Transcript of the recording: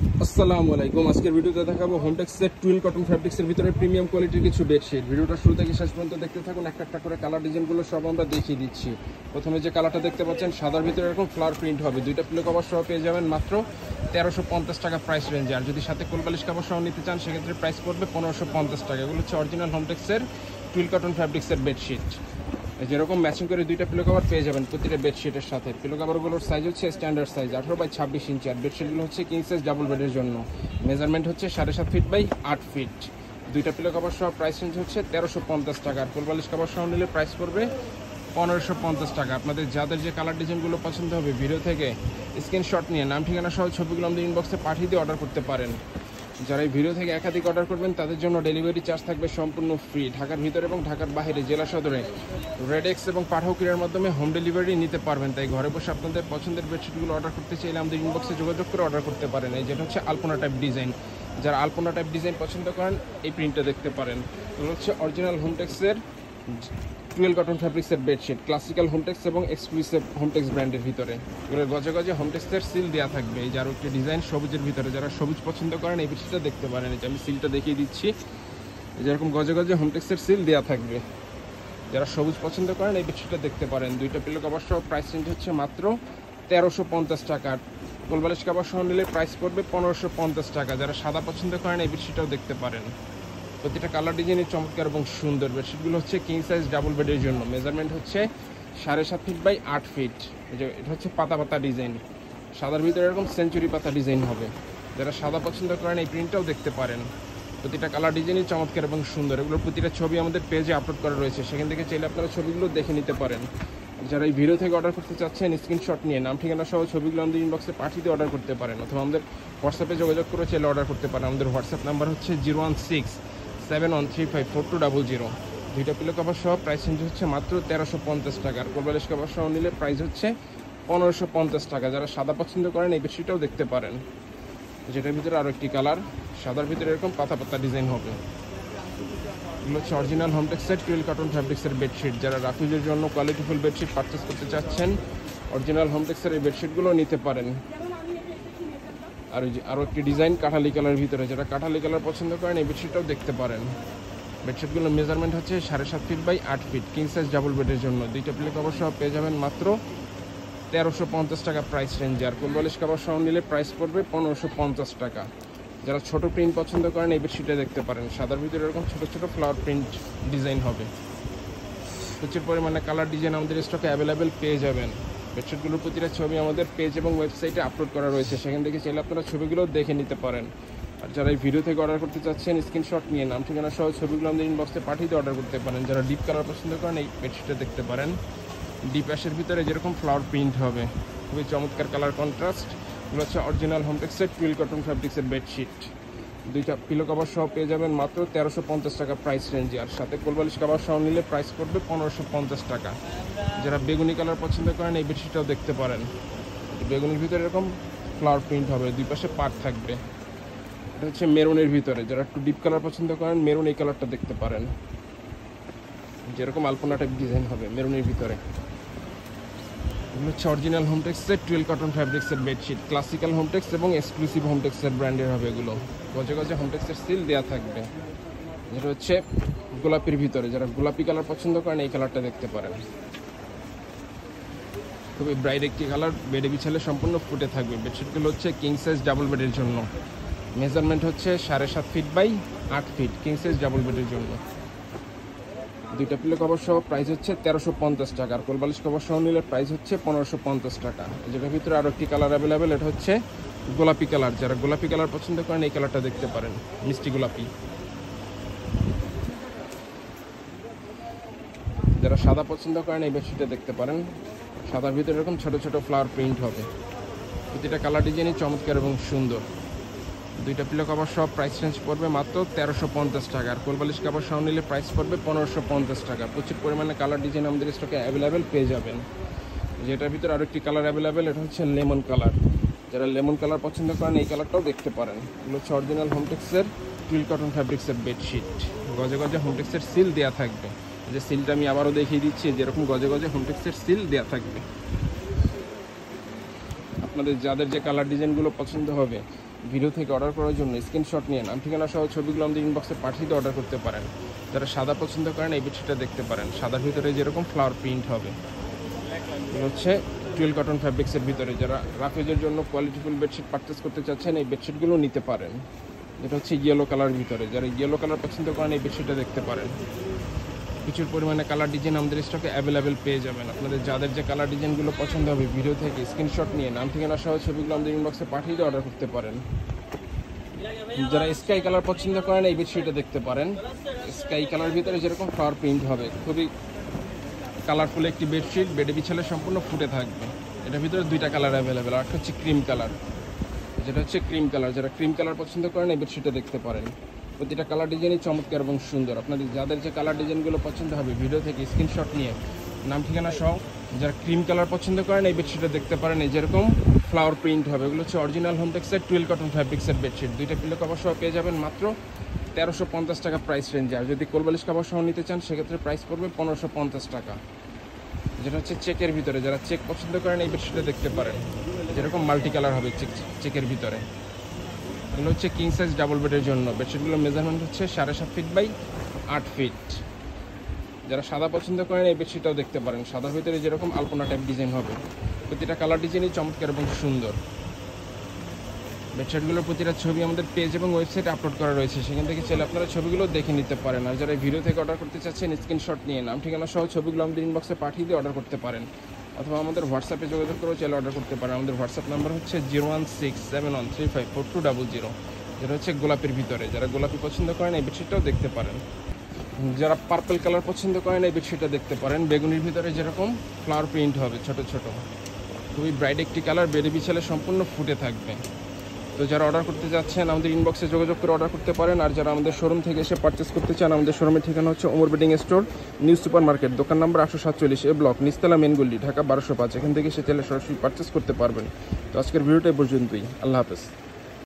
আসসালামু আলাইকুম। আজকের ভিডিওতে দেখাবো হোমটেক্সের টুইল কটন ফ্যাব্রিক্সের ভিতরে প্রিমিয়াম কোয়ালিটির কিছু বেডশিট। ভিডিওটা শুরু থেকে শেষ পর্যন্ত দেখতে থাকুন। একটা একটা করে কালার ডিজাইনগুলো সব আমরা দেখিয়ে দিচ্ছি। প্রথমে যে কালারটা দেখতে পাচ্ছেন সাদার ভিতরে এরকম ফ্লাওয়ার প্রিন্ট হবে, দুইটা পিলো কভার সহ পেয়ে যাবেন মাত্র 1350 টাকা প্রাইস রেঞ্জে। আর যদি সাথে কোলবালিশ কভার সহ নিতে চান সেক্ষেত্রে প্রাইস পড়বে 1550 টাকা। এগুলো হচ্ছে অরিজিনাল হোমটেক্সের টুইল কটন ফ্যাব্রিক্সের বেডশিট। যেরকম ম্যাচিং করে দুইটা পিলো কভার পেয়ে যাবেন প্রতিটা বেডশিটের সাথে। পিলো কভারগুলোর সাইজ হচ্ছে স্ট্যান্ডার্ড সাইজ 18x26 ইঞ্চি। আর বেডশিটগুলো হচ্ছে কিং সাইজ ডাবল বেডের জন্য। মেজারমেন্ট হচ্ছে 7.5 ফিট বাই 8 ফিট। দুইটা পিলো কভার সহ প্রাইস রেঞ্জ হচ্ছে 1350 টাকা। আর কোলবালিশ কভার সহ নিলে প্রাইস পড়বে 1550 টাকা। আপনাদের যাদের যে কালার ডিজাইনগুলো পছন্দ হবে ভিডিও থেকে স্ক্রিনশট নিয়ে নাম ঠিকানা সহ ছবিগুলো আমাদের ইনবক্সে পাঠিয়ে দিয়ে অর্ডার করতে পারেন। যারা এই ভিডিও থেকে একাধিক অর্ডার করবেন তাদের জন্য ডেলিভারি চার্জ থাকবে সম্পূর্ণ ফ্রি। ঢাকার ভিতরে এবং ঢাকার বাইরে জেলা সদরে রেডেক্স এবং পাঠাও কুরিয়ার মাধ্যমে হোম ডেলিভারি নিতে পারবেন। তাই ঘরে বসে আপনাদের পছন্দের বেডশিটগুলো অর্ডার করতে চাইলে আমাদের ইনবক্সে যোগাযোগ করে অর্ডার করতে পারেন। এই যেটা হচ্ছে আলপনা টাইপ ডিজাইন। যারা আলপনা টাইপ ডিজাইন পছন্দ করেন এই প্রিন্টটা দেখতে পারেন। এগুলো হচ্ছে অরিজিনাল হোমটেক্সের টুয়েল কটন ফ্যাব্রিক্সের বেডশিট, ক্লাসিক্যাল হোমটেক্স এবং এক্সক্লুসিভ হোমটেক্স ব্র্যান্ডের ভিতরে। এগুলোর গজে গজে হোমটেক্সের সিল দেওয়া থাকবে। এই যার একটি ডিজাইন সবুজের ভিতরে, যারা সবুজ পছন্দ করেন এই বেডশিটটা দেখতে পারেন। এই যে আমি সিলটা দেখিয়ে দিচ্ছি, যেরকম গজে গজে হোমটেক্সের সিল দেওয়া থাকবে। যারা সবুজ পছন্দ করেন এই বেডশিটটা দেখতে পারেন। দুইটা পিলো কভার সহ প্রাইস রেঞ্জ হচ্ছে মাত্র 1350 টাকা। কোলবালিশ কভার সহ নিলে প্রাইস পড়বে 1550 টাকা। যারা সাদা পছন্দ করেন এই বেডশিটটাও দেখতে পারেন। প্রতিটা কালার ডিজাইনের চমৎকার এবং সুন্দর। বেডশিটগুলো হচ্ছে কিং সাইজ ডাবল বেডের জন্য। মেজারমেন্ট হচ্ছে 7.5 ফিট বাই 8 ফিট। এটা হচ্ছে পাতা পাতা ডিজাইন, সাদার ভিতরে এরকম সেঞ্চুরি পাতা ডিজাইন হবে। যারা সাদা পছন্দ করেন এই প্রিন্টটাও দেখতে পারেন। প্রতিটা কালার ডিজাইনই চমৎকার এবং সুন্দর। এগুলোর প্রতিটা ছবি আমাদের পেজে আপলোড করা রয়েছে, সেখান থেকে চাইলে আপনারা ছবিগুলো দেখে নিতে পারেন। যারা এই ভিডিও থেকে অর্ডার করতে চাচ্ছেন স্ক্রিনশট নিয়ে নাম ঠিকানা সহ ছবিগুলো আমাদের ইনবক্সে পাঠিয়ে দিয়ে অর্ডার করতে পারেন, অথবা আমাদের হোয়াটসঅ্যাপে যোগাযোগ করে চাইলে অর্ডার করতে পারেন। আমাদের হোয়াটসঅ্যাপ নাম্বার হচ্ছে 01671354200। দুইটা পিলো কভার সহ প্রাইস রেঞ্জ হচ্ছে মাত্র 1350 টাকা। আর কোলবালিশ কভার সহ নিলে প্রাইস হচ্ছে 1550 টাকা। যারা সাদা পছন্দ করেন এই বেডশিটটাও দেখতে পারেন। যেটার ভিতরে আরও একটি কালার, সাদার ভিতরে এরকম পাতা পাতা ডিজাইন হবে। এগুলো হচ্ছে অরিজিনাল হোমটেক্সের টুয়েল কটন ফ্যাব্রিক্সের বেডশিট। যারা রাফিজের জন্য কোয়ালিটিফুল বেডশিট পারচেস করতে চাচ্ছেন অরিজিনাল হোমটেক্সের এই বেডশিটগুলো নিতে পারেন। আর আরও একটি ডিজাইন কাঠালি কালার ভিতরে, যারা কাঠালি কালার পছন্দ করেন এই বেডশিটটাও দেখতে পারেন। বেডশিটগুলোর মেজারমেন্ট হচ্ছে 7.5 feet by 8 feet, king size double বেডের জন্য। দুইটা পিলো কভার সহ পেয়ে যাবেন মাত্র 1350 টাকা প্রাইস রেঞ্জে। আর কোলবালিশ কভার সহ নিলে প্রাইস পড়বে 1550 টাকা। যারা ছোট প্রিন্ট পছন্দ করেন এই বেডশিটে দেখতে পারেন। সাদার ভিতরে এরকম ছোট ছোট ফ্লাওয়ার প্রিন্ট ডিজাইন হবে। প্রচুর পরিমাণে কালার ডিজাইন আমাদের স্টকে অ্যাভেলেবেল পেয়ে যাবেন। বেডশিটগুলোর প্রতিটা ছবি আমাদের পেজ এবং ওয়েবসাইটে আপলোড করা রয়েছে, সেখান থেকে চাইলে আপনারা ছবিগুলো দেখে নিতে পারেন। আর যারা এই ভিডিও থেকে অর্ডার করতে চাচ্ছেন স্ক্রিনশট নিয়ে নাম ঠিকানা সহ ছবিগুলো আমাদের ইনবক্সে পাঠিয়ে দিয়ে অর্ডার করতে পারেন। যারা ডিপ কালার পছন্দ করেন এই বেডশিটে দেখতে পারেন। ডিপ অ্যাশের ভিতরে যেরকম ফ্লাওয়ার প্রিন্ট হবে, খুবই চমৎকার কালার কন্ট্রাস্ট। এগুলো হচ্ছে অরিজিনাল হোমটেক্সের টুয়েল কটন ফ্যাব্রিক্সের বেডশিট। দুইটা পিলো কভার সহ পেয়ে যাবেন মাত্র 1350 টাকা প্রাইস রেঞ্জে। আর সাথে কোলবালিশ কভার সহ নিলে প্রাইস পড়বে 1550 টাকা। যারা বেগুনি কালার পছন্দ করেন এই বেডশিটটাও দেখতে পারেন। বেগুনির ভিতরে এরকম ফ্লাওয়ার প্রিন্ট হবে, দুই পাশে পার্ট থাকবে। এটা হচ্ছে মেরুনের ভিতরে, যারা একটু ডিপ কালার পছন্দ করেন মেরুন এই কালারটা দেখতে পারেন। যেরকম আলপনা টাইপ ডিজাইন হবে মেরুনের ভিতরে। এগুলো হচ্ছে অরিজিনাল হোমটেক্সের টুয়েল কটন ফ্যাব্রিক্সের বেডশিট, ক্লাসিক্যাল হোমটেক্স এবং এক্সক্লুসিভ হোমটেক্সের ব্র্যান্ডের হবে। এগুলো গজে গজে হোমটেক্সের সিল দেওয়া থাকবে। যেটা হচ্ছে গোলাপির ভিতরে, যারা গোলাপি কালার পছন্দ করেন এই কালারটা দেখতে পারেন। খুবই ব্রাইট একটি কালার, বেডে বিছালে সম্পূর্ণ ফুটে থাকবে। বেডশিটগুলো হচ্ছে কিং সাইজ ডাবল বেডের জন্য। মেজারমেন্ট হচ্ছে 7.5 feet by 8 feet, king size double বেডের জন্য। দুইটা পিলো কভার সহ প্রাইস হচ্ছে 1350 টাকা। আর কোলবালিশ কভার সহ নিলে প্রাইস হচ্ছে 1550 টাকা। যেটার ভিতরে আরও একটি কালার অ্যাভেলেবেল, এটা হচ্ছে গোলাপি কালার। যারা গোলাপি কালার পছন্দ করেন এই কালারটা দেখতে পারেন, মিষ্টি গোলাপি। যারা সাদা পছন্দ করেন এই বেডশিটটা দেখতে পারেন। সাদার ভিতরে এরকম ছোট ছোট ফ্লাওয়ার প্রিন্ট হবে। প্রতিটা কালার ডিজাইনই চমৎকার এবং সুন্দর। দুইটা পিলো কভার সহ প্রাইস রেঞ্জ পড়বে মাত্র 1350 টাকা। আর কোলবালিশ কভার সহ নিলে প্রাইস পড়বে 1550 টাকা। প্রচুর পরিমাণে কালার ডিজাইন আমাদের স্টকে অ্যাভেলেবেল পেয়ে যাবেন। যেটার ভিতরে আরও একটি কালার অ্যাভেলেবেল, এটা হচ্ছে লেমন কালার। যারা লেমন কালার পছন্দ করেন এই কালারটাও দেখতে পারেন। এগুলো হচ্ছে অরিজিনাল হোমটেক্সের টুয়েল কটন ফ্যাব্রিক্সের বেডশিট। গজে গজে হোমটেক্সের সিল দেওয়া থাকবে। যে সিলটা আমি আবারও দেখিয়ে দিচ্ছি, যেরকম গজে গজে হোমটেক্সের সিল দেওয়া থাকবে। আপনাদের যাদের যে কালার ডিজাইনগুলো পছন্দ হবে ভিডিও থেকে অর্ডার করার জন্য স্ক্রিনশট নিয়ে নাম ঠিকানা সহ ছবিগুলো আমাদের ইনবক্সে পাঠিয়ে অর্ডার করতে পারেন। যারা সাদা পছন্দ করেন এই বেডশিটটা দেখতে পারেন, সাদার ভিতরে যেরকম ফ্লাওয়ার প্রিন্ট হবে। হচ্ছে টুয়েল কটন ফ্যাব্রিক্সের ভিতরে যারা রাফেজের জন্য কোয়ালিটিফুল বেডশিট পারচেস করতে চাচ্ছেন এই বেডশিটগুলো নিতে পারেন। এটা হচ্ছে ইয়েলো কালার ভিতরে, যারা ইয়েলো কালার পছন্দ করেন এই বেডশিটটা দেখতে পারেন। প্রচুর পরিমাণে কালার ডিজাইন আমাদের স্টকে অ্যাভেলেবেল পেয়ে যাবেন। আপনাদের যাদের যে কালার ডিজাইনগুলো পছন্দ হবে ভিডিও থেকে স্ক্রিনশট নিয়ে নাম ঠিকানা সহ ছবিগুলো আমাদের ইনবক্সে পাঠিয়ে দিয়ে অর্ডার করতে পারেন। যারা স্কাই কালার পছন্দ করেন এই বেডশিটটা দেখতে পারেন। স্কাই কালার ভিতরে যেরকম ফ্লাওয়ার প্রিন্ট হবে, খুবই কালারফুল একটি বেডশিট, বেডে বিছালে সম্পূর্ণ ফুটে থাকবে। এটার ভিতরে দুইটা কালার অ্যাভেলেবেল, আর একটা হচ্ছে ক্রিম কালার, যেটা হচ্ছে ক্রিম কালার। যারা ক্রিম কালার পছন্দ করেন এই বেডশিটটা দেখতে পারেন। প্রতিটা কালার ডিজাইনই চমৎকার এবং সুন্দর। আপনাদের যাদের যে কালার ডিজাইনগুলো পছন্দ হবে ভিডিও থেকে স্ক্রিনশট নিয়ে নাম ঠিকানা সহ যারা ক্রিম কালার পছন্দ করেন এই বেডশিটটা দেখতে পারেন। এই যেরকম ফ্লাওয়ার প্রিন্ট হবে, এগুলো হচ্ছে অরিজিনাল হোমটেক্সের টুয়েল কটন ফ্যাব্রিক্সের বেডশিট। দুইটা পিলো কভার সহ পেয়ে যাবেন মাত্র 1350 টাকা প্রাইস রেঞ্জে। আর যদি কোলবালিশ কভার সহ নিতে চান সেক্ষেত্রে প্রাইস পড়বে 1550 টাকা, যেটা হচ্ছে চেকের ভিতরে। যারা চেক পছন্দ করেন এই বেডশিটটা দেখতে পারেন, যেরকম মাল্টি কালার হবে চেকের ভিতরে। এগুলো হচ্ছে কিং সাইজ ডাবল বেডের জন্য। বেডশিটগুলোর মেজারমেন্ট হচ্ছে 7.5 ফিট বাই 8 ফিট। যারা সাদা পছন্দ করেন এই বেডশিটটাও দেখতে পারেন, সাদার ভিতরে যেরকম আলপনা টাইপ ডিজাইন হবে। প্রতিটা কালার ডিজাইনই চমৎকার এবং সুন্দর। বেডশিটগুলোর প্রতিটা ছবি আমাদের পেজ এবং ওয়েবসাইটে আপলোড করা রয়েছে, সেখান থেকে চাইলে আপনারা ছবিগুলো দেখে নিতে পারেন। আর যারা ভিডিও থেকে অর্ডার করতে চাচ্ছেন স্ক্রিনশট নিয়ে নাম ঠিকানা সহ ছবিগুলো আমাদের ইনবক্সে পাঠিয়ে দিয়ে অর্ডার করতে পারেন, অথবা আমাদের হোয়াটসঅ্যাপে যোগাযোগ করেও চাইলে অর্ডার করতে পারেন। আমাদের হোয়াটসঅ্যাপ নাম্বার হচ্ছে 01671354200, যেটা হচ্ছে গোলাপের ভিতরে। যারা গোলাপি পছন্দ করেন এই বেডশিটটাও দেখতে পারেন। যারা পার্পল কালার পছন্দ করেন এই বেডশিটটা দেখতে পারেন। বেগুনির ভিতরে যেরকম ফ্লাওয়ার প্রিন্ট হবে ছোট ছোট, খুবই ব্রাইট একটি কালার, বেডে বিছালে সম্পূর্ণ ফুটে থাকবে। তো যারা অর্ডার করতে যাচ্ছেন আমাদের ইনবক্সে যোগাযোগ করে অর্ডার করতে পারেন। আর যারা আমাদের শোরুম থেকে এসে পারচেস করতে চান আমাদের শোরুমের ঠিকানা হচ্ছে Omar bedding store, new super market, দোকান নম্বর 847 এ ব্লক, নিচতলা মেনগুলি, ঢাকা 1205। এখান থেকে এসে চাইলে সরাসরি পারচেস করতে পারবেন। তো আজকের ভিডিওটা এই পর্যন্তই। আল্লাহ হাফেজ।